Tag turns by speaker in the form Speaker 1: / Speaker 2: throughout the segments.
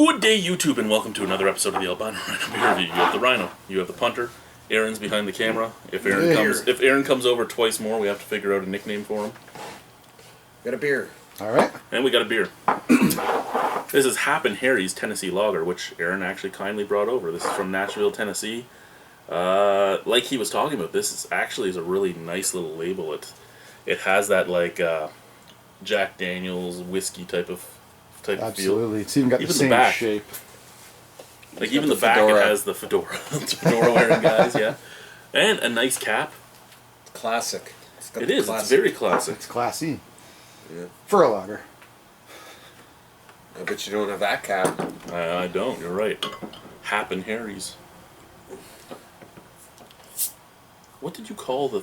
Speaker 1: Good day, YouTube, and welcome to another episode of the Albino Rhino beer review. You have the Rhino, you have the punter. Aaron's behind the camera. If Aaron comes over twice more, we have to figure out a nickname for him.
Speaker 2: Got a beer.
Speaker 3: All right.
Speaker 1: And we got a beer. This is Happen Harry's Tennessee Lager, which Aaron actually kindly brought over. This is from Nashville, Tennessee. Like he was talking about, this is a really nice little label. It has that like Jack Daniel's whiskey type of feel.
Speaker 3: Absolutely. It's even got the same shape.
Speaker 1: Like even the back, it has the fedora. It's fedora wearing guys, yeah. And a nice cap.
Speaker 2: Classic.
Speaker 1: It is. It's very classic.
Speaker 3: It's classy.
Speaker 2: Yeah.
Speaker 3: For a lager.
Speaker 2: I bet you don't have that cap.
Speaker 1: I don't. You're right. Happen Harry's. What did you call the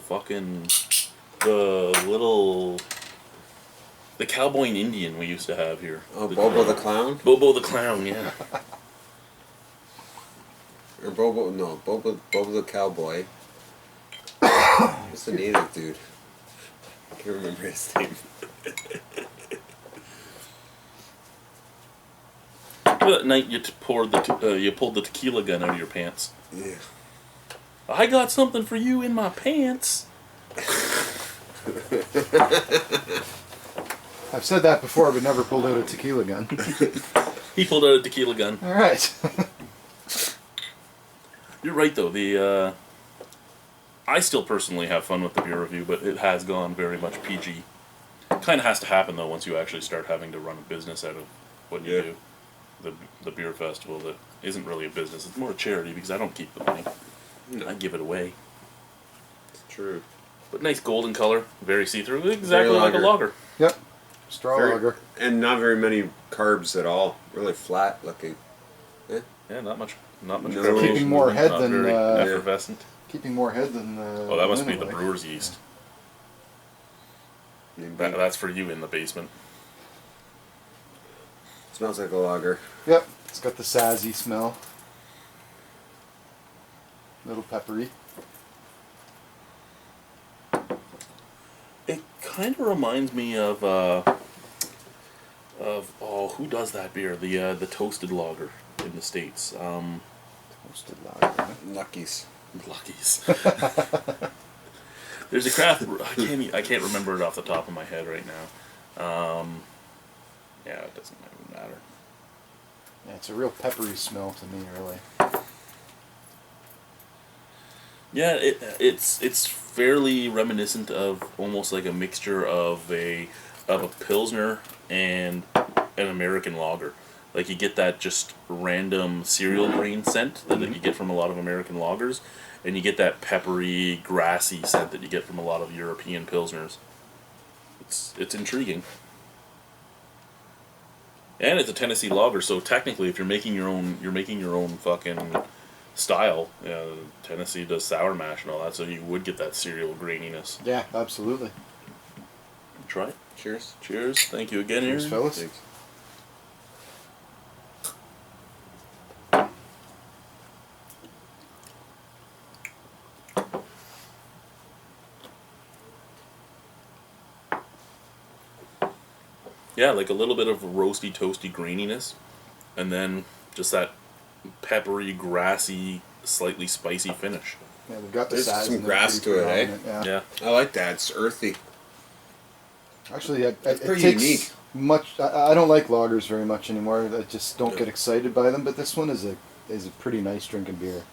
Speaker 1: cowboy and Indian we used to have here?
Speaker 2: Oh, Bobo the Clown?
Speaker 1: Bobo the Clown, yeah.
Speaker 2: Or Bobo the Cowboy. What's the native dude? I can't remember his name.
Speaker 1: That night you pulled the tequila gun out of your pants.
Speaker 2: Yeah.
Speaker 1: I got something for you in my pants.
Speaker 3: I've said that before, but never pulled out a tequila gun.
Speaker 1: He pulled out a tequila gun.
Speaker 3: All right.
Speaker 1: You're right, though. I still personally have fun with the beer review, but it has gone very much PG. Kind of has to happen, though, once you actually start having to run a business out of what you do. The beer festival that isn't really a business. It's more a charity because I don't keep the money.
Speaker 2: No.
Speaker 1: I give it away.
Speaker 2: It's true.
Speaker 1: But nice golden color, very see-through, exactly like a lager.
Speaker 3: Yep. Straw lager.
Speaker 2: And not very many carbs at all. Really flat looking.
Speaker 1: Yeah, not much. No.
Speaker 3: Keeping more head
Speaker 1: not
Speaker 3: than
Speaker 1: very effervescent.
Speaker 3: Keeping more head than.
Speaker 1: Oh, that must be the brewer's yeast. That's for you in the basement.
Speaker 2: Smells like a lager.
Speaker 3: Yep. It's got the sassy smell. A little peppery.
Speaker 1: It kind of reminds me of who does that beer? The toasted lager in the States.
Speaker 3: Toasted lager.
Speaker 2: Lucky's.
Speaker 1: There's a craft. I can't remember it off the top of my head right now. Yeah, it doesn't even matter.
Speaker 3: Yeah, it's a real peppery smell to me, really.
Speaker 1: Yeah, it's fairly reminiscent of almost like a mixture of a Pilsner and an American lager. Like you get that just random cereal grain scent that you get from a lot of American lagers, and you get that peppery, grassy scent that you get from a lot of European Pilsners. It's intriguing. And it's a Tennessee lager, so technically, if you're making your own fucking style. Tennessee does sour mash and all that, so you would get that cereal graininess.
Speaker 3: Yeah, absolutely.
Speaker 1: Try it.
Speaker 2: Cheers.
Speaker 1: Cheers. Thank you again,
Speaker 3: Cheers,
Speaker 1: Aaron.
Speaker 3: fellas.
Speaker 2: Thanks.
Speaker 1: Yeah, like a little bit of roasty, toasty graininess, and then just that peppery, grassy, slightly spicy finish.
Speaker 3: Yeah, we've got the
Speaker 2: There's
Speaker 3: size
Speaker 2: some
Speaker 3: and
Speaker 2: grass to it,
Speaker 3: eh?
Speaker 1: Yeah.
Speaker 2: I like that. It's earthy.
Speaker 3: Actually, it
Speaker 2: pretty
Speaker 3: takes
Speaker 2: unique.
Speaker 3: much. I don't like lagers very much anymore. I just don't get excited by them. But this one is a pretty nice drinking beer.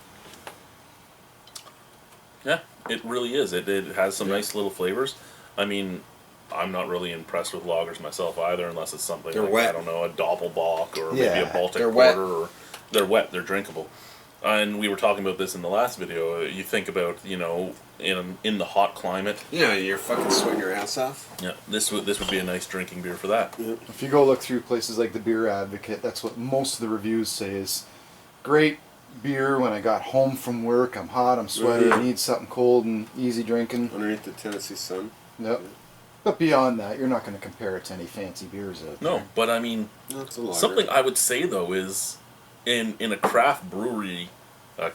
Speaker 1: Yeah, it really is. It has some nice little flavors. I mean, I'm not really impressed with lagers myself either, unless it's something
Speaker 2: They're
Speaker 1: like,
Speaker 2: wet.
Speaker 1: I don't know, a Doppelbock or maybe a Baltic
Speaker 2: they're
Speaker 1: Porter.
Speaker 2: wet.
Speaker 1: Or they're wet, they're drinkable. And we were talking about this in the last video. You think about, in the hot climate.
Speaker 2: Yeah, you're fucking sweating your ass off.
Speaker 1: Yeah, this would be a nice drinking beer for that.
Speaker 2: Yep.
Speaker 3: If you go look through places like the Beer Advocate, that's what most of the reviews say is great beer when I got home from work. I'm hot, I'm sweaty, I need something cold and easy drinking.
Speaker 2: Underneath the Tennessee sun.
Speaker 3: Yep. But beyond that, you're not going to compare it to any fancy beers out there.
Speaker 1: No, but I mean,
Speaker 2: No, it's a lager.
Speaker 1: something I would say though is in a craft brewery, as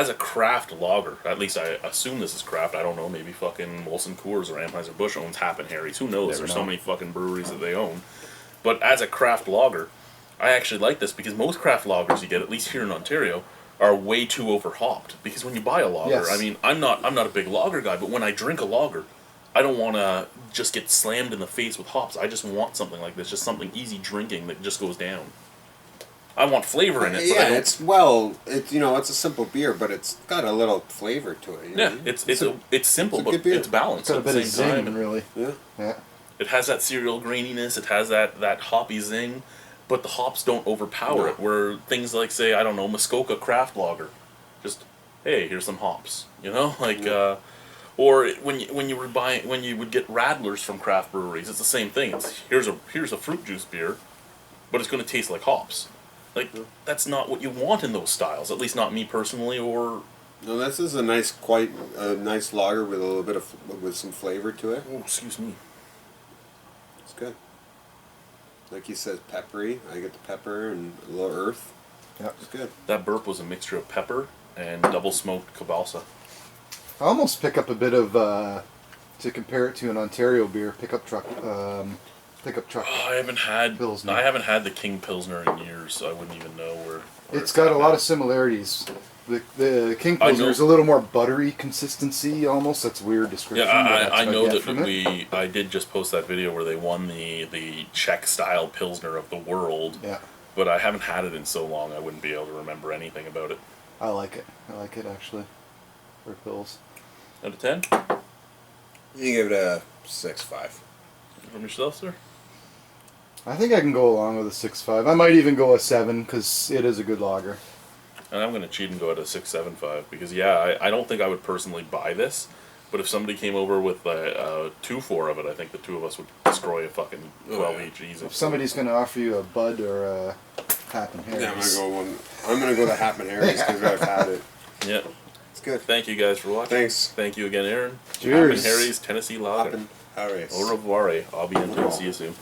Speaker 1: a craft lager, at least I assume this is craft. I don't know, maybe fucking Molson Coors or Anheuser-Busch owns Happen Harry's. Who knows?
Speaker 3: Never
Speaker 1: There's
Speaker 3: know.
Speaker 1: so many fucking breweries that they own. But as a craft lager, I actually like this because most craft lagers you get, at least here in Ontario, are way too over hopped. Because when you buy a lager,
Speaker 3: Yes.
Speaker 1: I mean, I'm not a big lager guy, but when I drink a lager, I don't want to just get slammed in the face with hops. I just want something like this, just something easy drinking that just goes down. I want flavor in it. But I
Speaker 2: Yeah,
Speaker 1: don't,
Speaker 2: it's a simple beer, but it's got a little flavor to it. You know?
Speaker 1: yeah, it's simple,
Speaker 2: it's a good
Speaker 1: but
Speaker 2: beer.
Speaker 1: it's balanced
Speaker 3: Got a
Speaker 1: at the
Speaker 3: bit of
Speaker 1: same
Speaker 3: zing,
Speaker 1: time.
Speaker 3: really.
Speaker 2: Yeah.
Speaker 3: Yeah.
Speaker 1: It has that cereal graininess. It has that hoppy zing, but the hops don't overpower
Speaker 2: No.
Speaker 1: it. Where things like, say, I don't know, Muskoka Craft Lager, just hey, here's some hops. You know, like, or when you would get Radlers from craft breweries, it's the same thing. It's here's a fruit juice beer, but it's going to taste like hops. Like that's not what you want in those styles. At least not me personally. Or
Speaker 2: No, this is a nice lager with a little bit with some flavor to it.
Speaker 1: oh, excuse me.
Speaker 2: It's good. Like he says, peppery. I get the pepper and a little earth.
Speaker 3: Yep.
Speaker 2: It's good.
Speaker 1: That burp was a mixture of pepper and double smoked Cabalsa.
Speaker 3: I almost pick up a bit of, to compare it to an Ontario beer, pickup truck.
Speaker 1: Oh, I haven't had
Speaker 3: Pilsner.
Speaker 1: I haven't had the King Pilsner in years, so I wouldn't even know where
Speaker 3: It's got a lot of similarities. The King Pilsner is a little more buttery consistency, almost. That's a weird description.
Speaker 1: Yeah,
Speaker 3: but that's
Speaker 1: I
Speaker 3: what
Speaker 1: know
Speaker 3: get
Speaker 1: that
Speaker 3: from it.
Speaker 1: I did just post that video where they won the Czech style Pilsner of the world.
Speaker 3: Yeah,
Speaker 1: But I haven't had it in so long I wouldn't be able to remember anything about it.
Speaker 3: I like it. I like it, actually. For pills.
Speaker 1: Out of 10?
Speaker 2: You give it a 6.5.
Speaker 1: From yourself, sir?
Speaker 3: I think I can go along with a 6.5. I might even go a 7, because it is a good lager.
Speaker 1: And I'm going to cheat and go at a 6.75 because, yeah, I don't think I would personally buy this. But if somebody came over with a 2-4 of it, I think the two of us would destroy a fucking 12 each easy.
Speaker 3: If somebody's going to offer you a Bud or a Happen Harry's.
Speaker 2: Yeah, I'm gonna go the Happen Harry's because I've had it.
Speaker 1: Yeah.
Speaker 2: It's good.
Speaker 1: Thank you guys for watching.
Speaker 2: Thanks.
Speaker 1: Thank you again, Aaron.
Speaker 3: Cheers.
Speaker 1: Happen Harry's Tennessee Lager.
Speaker 2: Happen Harry's.
Speaker 1: Au revoir. Au bientôt. See you soon.